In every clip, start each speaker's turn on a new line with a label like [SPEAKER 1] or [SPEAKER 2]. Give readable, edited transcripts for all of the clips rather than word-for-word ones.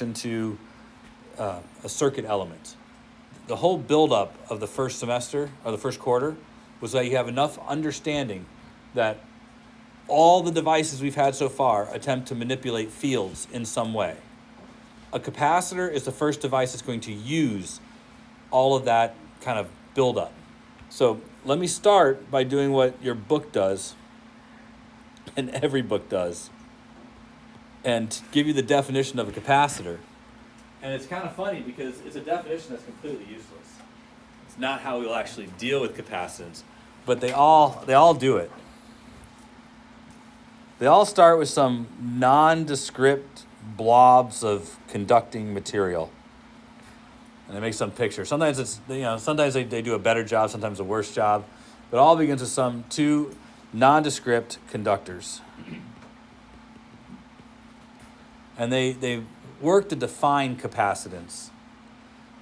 [SPEAKER 1] into a circuit element. The whole buildup of the first semester, or the first quarter, was that you have enough understanding that all the devices we've had so far attempt to manipulate fields in some way. A capacitor is the first device that's going to use all of that kind of buildup. So let me start by doing what your book does, and every book does, and give you the definition of a capacitor. And it's kind of funny because it's a definition that's completely useless. It's not how we'll actually deal with capacitance, but they all do it. They all start with some nondescript blobs of conducting material. And they make some picture. Sometimes sometimes they do a better job, sometimes a worse job. But it all begins with some two nondescript conductors. And they work to define capacitance.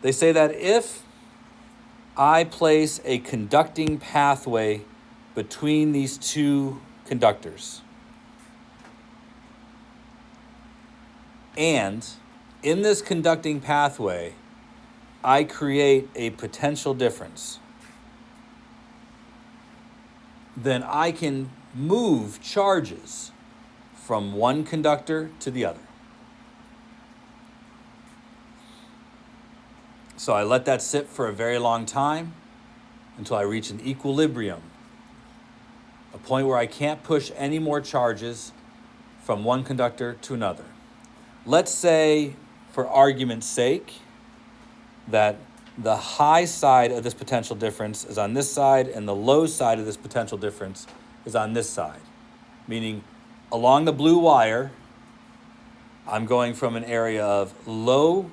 [SPEAKER 1] They say that if I place a conducting pathway between these two conductors, and in this conducting pathway, I create a potential difference, then I can move charges from one conductor to the other. So I let that sit for a very long time until I reach an equilibrium, a point where I can't push any more charges from one conductor to another. Let's say, for argument's sake, that the high side of this potential difference is on this side and the low side of this potential difference is on this side. Meaning, along the blue wire, I'm going from an area of low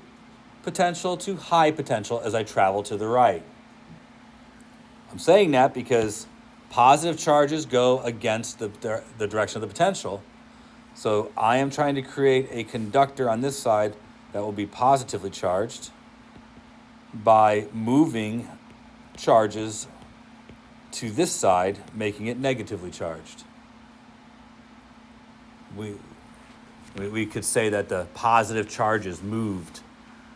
[SPEAKER 1] potential to high potential as I travel to the right. I'm saying that because positive charges go against the direction of the potential. So I am trying to create a conductor on this side that will be positively charged by moving charges to this side, making it negatively charged. We could say that the positive charges moved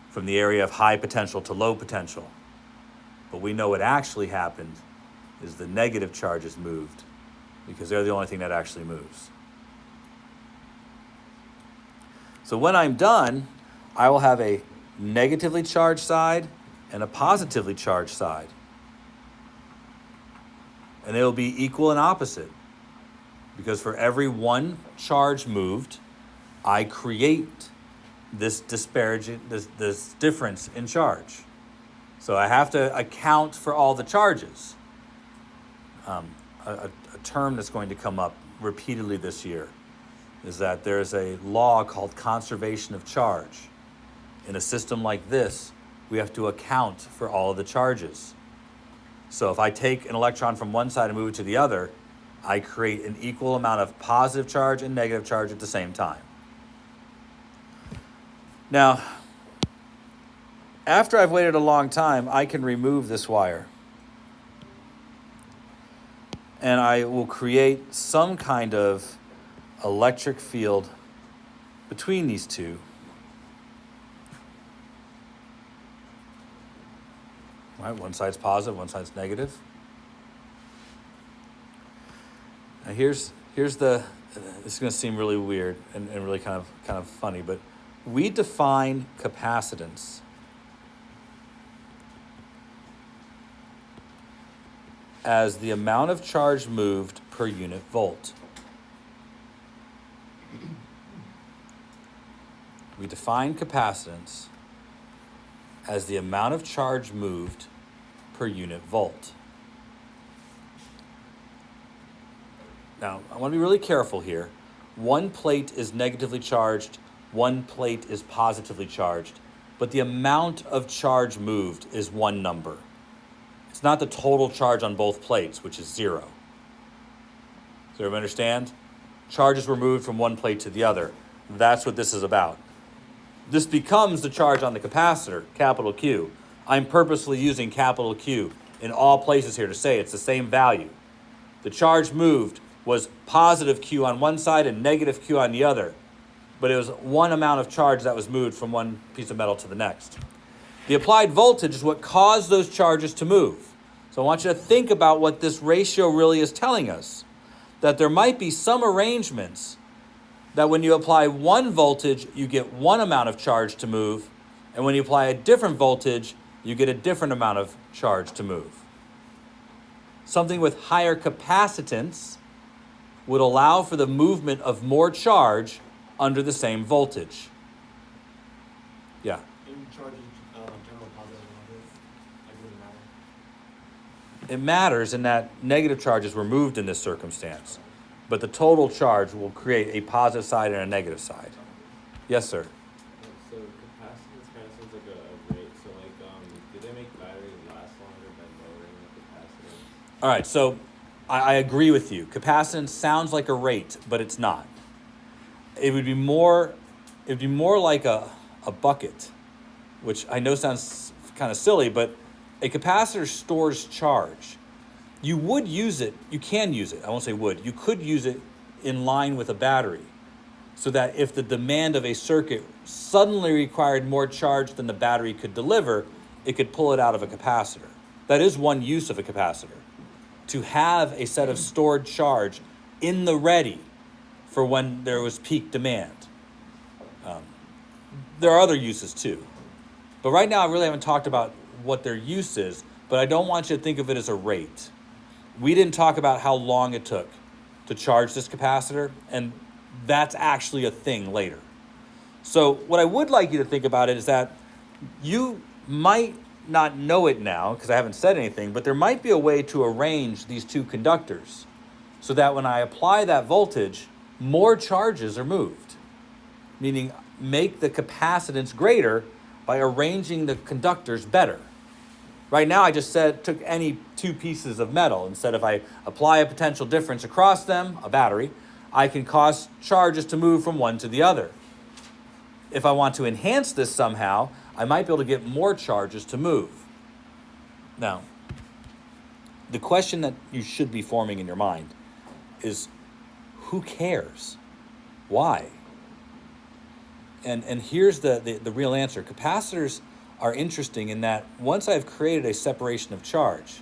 [SPEAKER 1] from the area of high potential to low potential. But we know what actually happened is the negative charges moved, because they're the only thing that actually moves. So when I'm done, I will have a negatively charged side and a positively charged side. And they will be equal and opposite, because for every one charge moved, I create this this difference in charge. So I have to account for all the charges. A term that's going to come up repeatedly this year is that there's a law called conservation of charge. In a system like this, we have to account for all of the charges. So if I take an electron from one side and move it to the other, I create an equal amount of positive charge and negative charge at the same time. Now, after I've waited a long time, I can remove this wire. And I will create some kind of electric field between these two. Right, one side's positive, one side's negative. Now here's the, this is going to seem really weird and really kind of funny, but we define capacitance as the amount of charge moved per unit volt. We define capacitance as the amount of charge moved per unit volt. Now, I want to be really careful here. One plate is negatively charged, one plate is positively charged, but the amount of charge moved is one number. It's not the total charge on both plates, which is 0. Does everyone understand? Charges were moved from one plate to the other. That's what this is about. This becomes the charge on the capacitor, capital Q. I'm purposely using capital Q in all places here to say it's the same value. The charge moved was positive Q on one side and negative Q on the other. but it was one amount of charge that was moved from one piece of metal to the next. The applied voltage is what caused those charges to move. So I want you to think about what this ratio really is telling us. That there might be some arrangements that when you apply one voltage, you get one amount of charge to move, and when you apply a different voltage, you get a different amount of charge to move. Something with higher capacitance would allow for the movement of more charge under the same voltage. Yeah.
[SPEAKER 2] In charges, general positive and negative, like it doesn't matter.
[SPEAKER 1] It matters in that negative charges were moved in this circumstance, but the total charge will create a positive side and a negative side. Yes, sir.
[SPEAKER 3] So capacitance kind of seems like a rate. So do they make batteries last longer by lowering the capacitance?
[SPEAKER 1] All right, so I agree with you. Capacitance sounds like a rate, but it's not. It would be more like a bucket, which I know sounds kind of silly, but a capacitor stores charge. You would use it, you can use it, I won't say would, you could use it in line with a battery, so that if the demand of a circuit suddenly required more charge than the battery could deliver, it could pull it out of a capacitor. That is one use of a capacitor, to have a set of stored charge in the ready for when there was peak demand. There are other uses too. But right now I really haven't talked about what their use is, but I don't want you to think of it as a rate. We didn't talk about how long it took to charge this capacitor, and that's actually a thing later. So what I would like you to think about it is that you might not know it now, because I haven't said anything, but there might be a way to arrange these two conductors so that when I apply that voltage, more charges are moved, meaning make the capacitance greater by arranging the conductors better. Right now, I just took any two pieces of metal. Instead, if I apply a potential difference across them, a battery, I can cause charges to move from one to the other. If I want to enhance this somehow, I might be able to get more charges to move. Now, the question that you should be forming in your mind is, who cares? Why? And here's the real answer. Capacitors are interesting in that once I've created a separation of charge,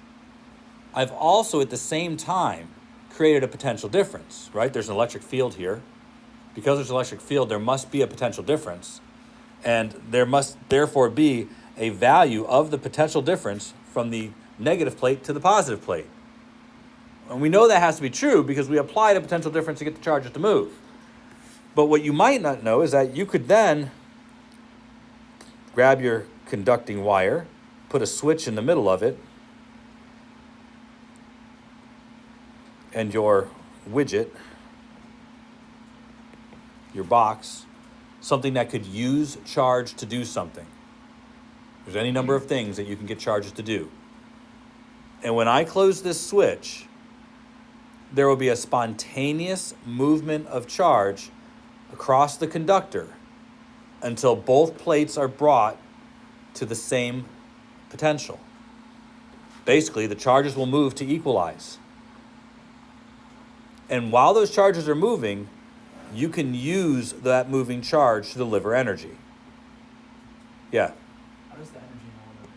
[SPEAKER 1] I've also at the same time created a potential difference, right? There's an electric field here. Because there's an electric field, there must be a potential difference. And there must therefore be a value of the potential difference from the negative plate to the positive plate. And we know that has to be true because we applied a potential difference to get the charges to move. But what you might not know is that you could then grab your conducting wire, put a switch in the middle of it, and your widget, your box, something that could use charge to do something. There's any number of things that you can get charges to do. And when I close this switch, there will be a spontaneous movement of charge across the conductor until both plates are brought to the same potential. Basically, the charges will move to equalize. And while those charges are moving, you can use that moving charge to deliver energy. Yeah?
[SPEAKER 2] How does the energy element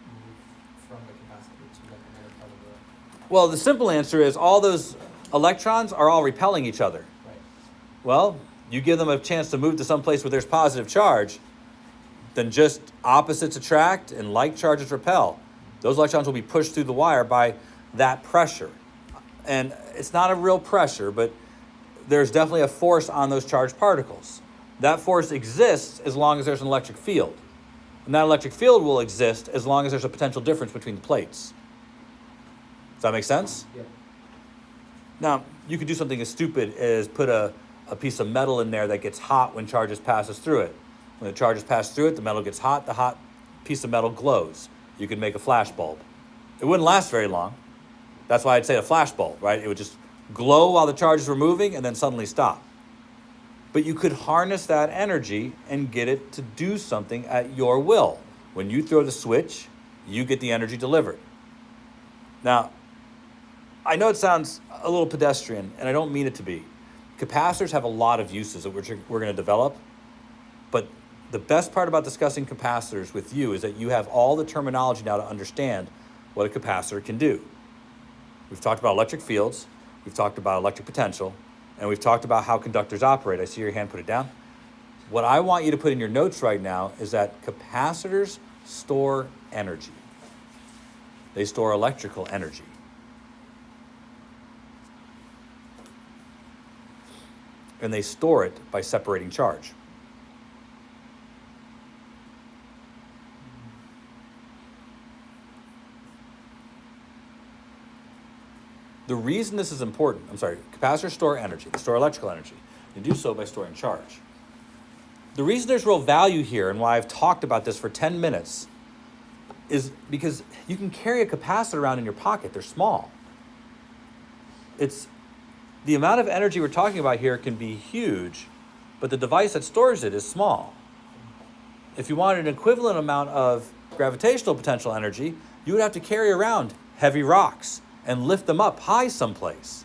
[SPEAKER 2] move from the capacitor to like another part of the...
[SPEAKER 1] Well, the simple answer is all those electrons are all repelling each other.
[SPEAKER 2] Right.
[SPEAKER 1] Well, you give them a chance to move to some place where there's positive charge, then just opposites attract and like charges repel. Those electrons will be pushed through the wire by that pressure. And it's not a real pressure, but there's definitely a force on those charged particles. That force exists as long as there's an electric field. And that electric field will exist as long as there's a potential difference between the plates. Does that make sense?
[SPEAKER 2] Yeah.
[SPEAKER 1] Now, you could do something as stupid as put a piece of metal in there that gets hot when charges passes through it. When the charges pass through it, the metal gets hot, the hot piece of metal glows. You could make a flash bulb. It wouldn't last very long. That's why I'd say a flash bulb, right? It would just glow while the charges were moving and then suddenly stop. But you could harness that energy and get it to do something at your will. When you throw the switch, you get the energy delivered. Now, I know it sounds a little pedestrian, and I don't mean it to be, capacitors have a lot of uses that we're going to develop, but the best part about discussing capacitors with you is that you have all the terminology now to understand what a capacitor can do. We've talked about electric fields, we've talked about electric potential, and we've talked about how conductors operate. I see your hand, put it down. What I want you to put in your notes right now is that capacitors store energy. They store electrical energy. And they store it by separating charge. The reason this is important, capacitors store energy, they store electrical energy. They do so by storing charge. The reason there's real value here and why I've talked about this for 10 minutes is because you can carry a capacitor around in your pocket. They're small. It's the amount of energy we're talking about here can be huge, but the device that stores it is small. If you wanted an equivalent amount of gravitational potential energy, you would have to carry around heavy rocks and lift them up high someplace.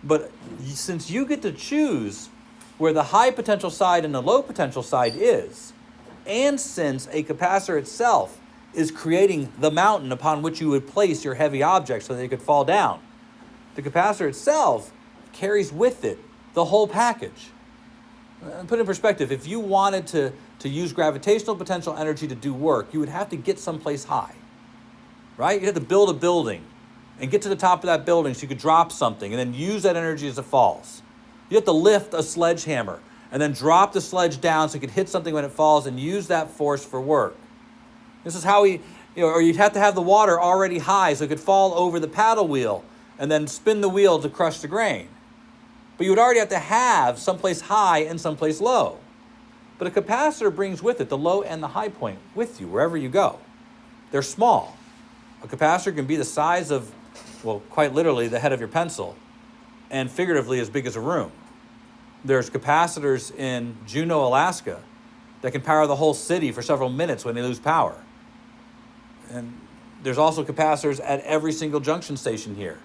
[SPEAKER 1] But since you get to choose where the high potential side and the low potential side is, and since a capacitor itself is creating the mountain upon which you would place your heavy object so they could fall down, the capacitor itself carries with it the whole package. Put in perspective, if you wanted to use gravitational potential energy to do work, you would have to get someplace high, right? You'd have to build a building and get to the top of that building so you could drop something and then use that energy as it falls. You have to lift a sledgehammer and then drop the sledge down so you could hit something when it falls and use that force for work. This is how or you'd have to have the water already high so it could fall over the paddle wheel and then spin the wheel to crush the grain. But you would already have to have someplace high and someplace low. But a capacitor brings with it the low and the high point with you wherever you go. They're small. A capacitor can be the size of, well, quite literally the head of your pencil, and figuratively as big as a room. There's capacitors in Juneau, Alaska, that can power the whole city for several minutes when they lose power. And there's also capacitors at every single junction station here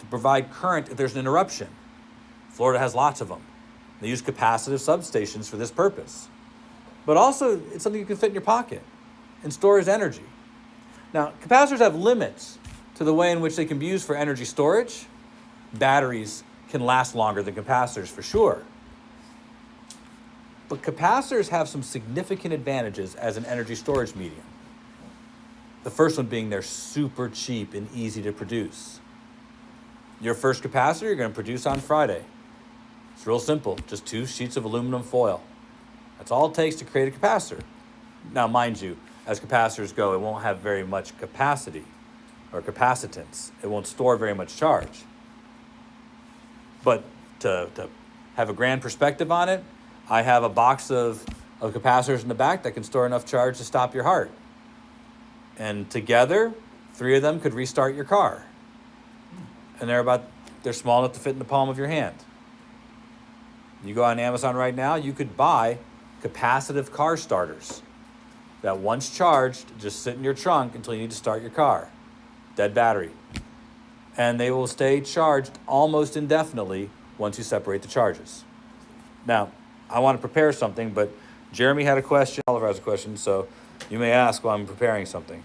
[SPEAKER 1] to provide current if there's an interruption. Florida has lots of them. They use capacitive substations for this purpose. But also, it's something you can fit in your pocket and store as energy. Now, capacitors have limits to the way in which they can be used for energy storage. Batteries can last longer than capacitors for sure. But capacitors have some significant advantages as an energy storage medium. The first one being they're super cheap and easy to produce. Your first capacitor you're going to produce on Friday. It's real simple, just 2 sheets of aluminum foil. That's all it takes to create a capacitor. Now, mind you, as capacitors go, it won't have very much capacity or capacitance. It won't store very much charge. But to have a grand perspective on it, I have a box of capacitors in the back that can store enough charge to stop your heart. And together, 3 of them could restart your car. And they're small enough to fit in the palm of your hand. You go on Amazon right now, you could buy capacitive car starters that once charged, just sit in your trunk until you need to start your car. Dead battery. And they will stay charged almost indefinitely once you separate the charges. Now, I want to prepare something, but Jeremy had a question, Oliver has a question, so you may ask while I'm preparing something.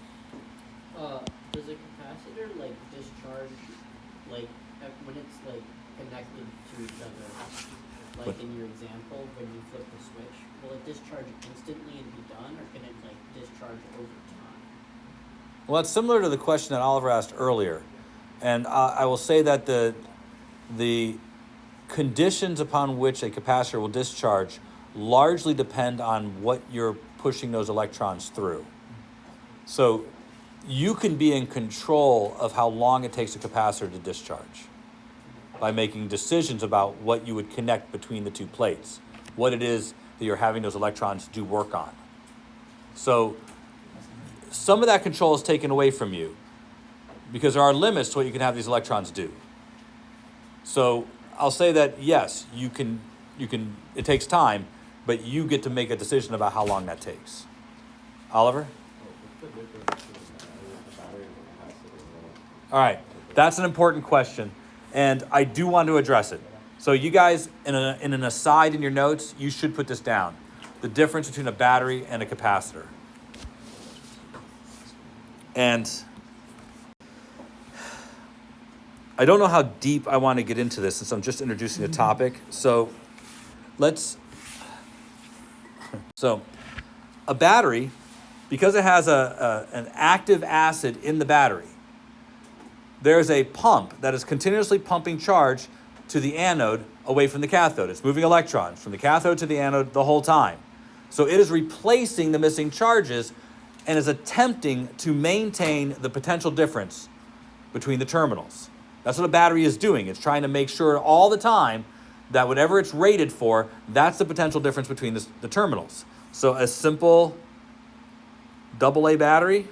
[SPEAKER 4] Does a capacitor discharge when it's connected to each other? In your example, when you flip the switch, will it discharge instantly and be done, or can it discharge over time?
[SPEAKER 1] Well, that's similar to the question that Oliver asked earlier. And I will say that the conditions upon which a capacitor will discharge largely depend on what you're pushing those electrons through. So you can be in control of how long it takes a capacitor to discharge by making decisions about what you would connect between the 2 plates, what it is that you're having those electrons do work on. So some of that control is taken away from you because there are limits to what you can have these electrons do. So I'll say that, yes, you can, it takes time, but you get to make a decision about how long that takes. Oliver?
[SPEAKER 3] What's the difference between a battery and a capacitor?
[SPEAKER 1] All right, that's an important question, and I do want to address it. So you guys, in an aside in your notes, you should put this down. The difference between a battery and a capacitor. And I don't know how deep I want to get into this since I'm just introducing the topic. So a battery, because it has an active acid in the battery, there's a pump that is continuously pumping charge to the anode away from the cathode. It's moving electrons from the cathode to the anode the whole time. So it is replacing the missing charges and is attempting to maintain the potential difference between the terminals. That's what a battery is doing. It's trying to make sure all the time that whatever it's rated for, that's the potential difference between the terminals. So a simple AA battery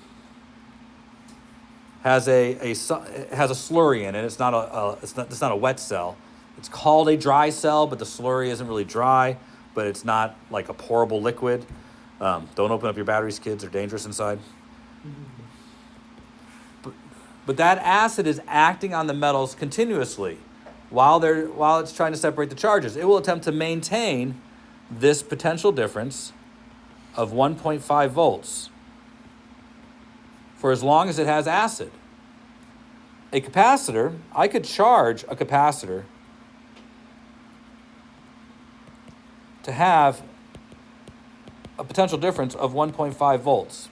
[SPEAKER 1] has a slurry in it. It's not a wet cell. It's called a dry cell, but the slurry isn't really dry, but it's not like a pourable liquid. Don't open up your batteries, kids. They're dangerous inside. But that acid is acting on the metals continuously while it's trying to separate the charges. It will attempt to maintain this potential difference of 1.5 volts for as long as it has acid. A capacitor, I could charge a capacitor to have a potential difference of 1.5 volts.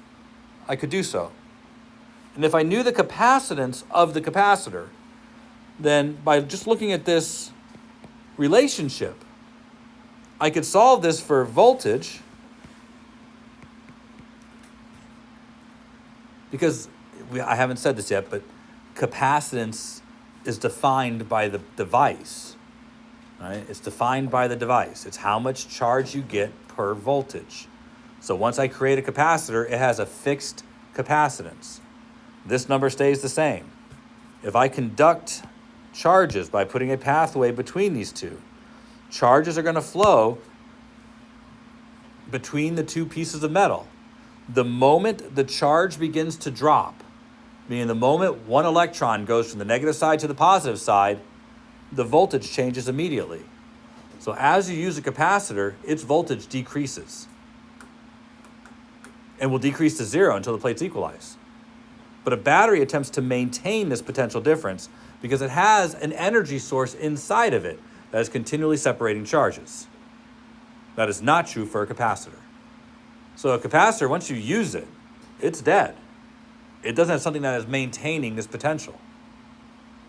[SPEAKER 1] I could do so. And if I knew the capacitance of the capacitor, then by just looking at this relationship, I could solve this for voltage, because I haven't said this yet, but capacitance is defined by the device. Right? It's defined by the device. It's how much charge you get per voltage. So once I create a capacitor, it has a fixed capacitance. This number stays the same. If I conduct charges by putting a pathway between these two, charges are going to flow between the two pieces of metal. The moment the charge begins to drop, meaning the moment one electron goes from the negative side to the positive side, the voltage changes immediately. So as you use a capacitor, its voltage decreases and will decrease to zero until the plates equalize. But a battery attempts to maintain this potential difference because it has an energy source inside of it that is continually separating charges. That is not true for a capacitor. So a capacitor, once you use it, it's dead. It doesn't have something that is maintaining this potential.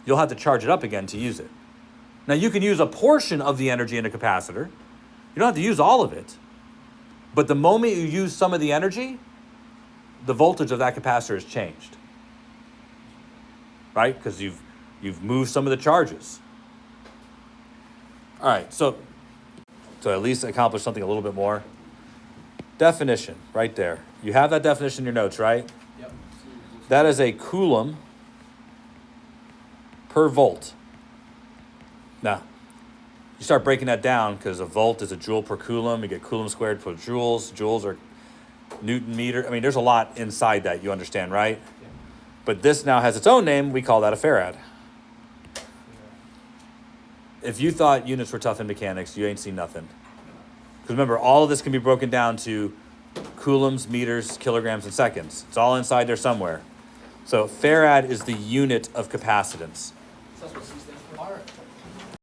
[SPEAKER 1] You'll have to charge it up again to use it. Now you can use a portion of the energy in a capacitor. You don't have to use all of it. But the moment you use some of the energy, the voltage of that capacitor has changed. Right? Because you've moved some of the charges. All right, so at least accomplish something a little bit more. Definition, right there. You have that definition in your notes, right?
[SPEAKER 2] Yep.
[SPEAKER 1] That is a coulomb per volt. Now, you start breaking that down because a volt is a joule per coulomb. You get coulomb squared per joules. Joules are Newton meter. I mean, there's a lot inside that, you understand, right?
[SPEAKER 2] Yeah.
[SPEAKER 1] But this now has its own name. We call that a farad. If you thought units were tough in mechanics, you ain't seen nothing. Because remember, all of this can be broken down to coulombs, meters, kilograms, and seconds. It's all inside there somewhere. So farad is the unit of capacitance.
[SPEAKER 2] So that's what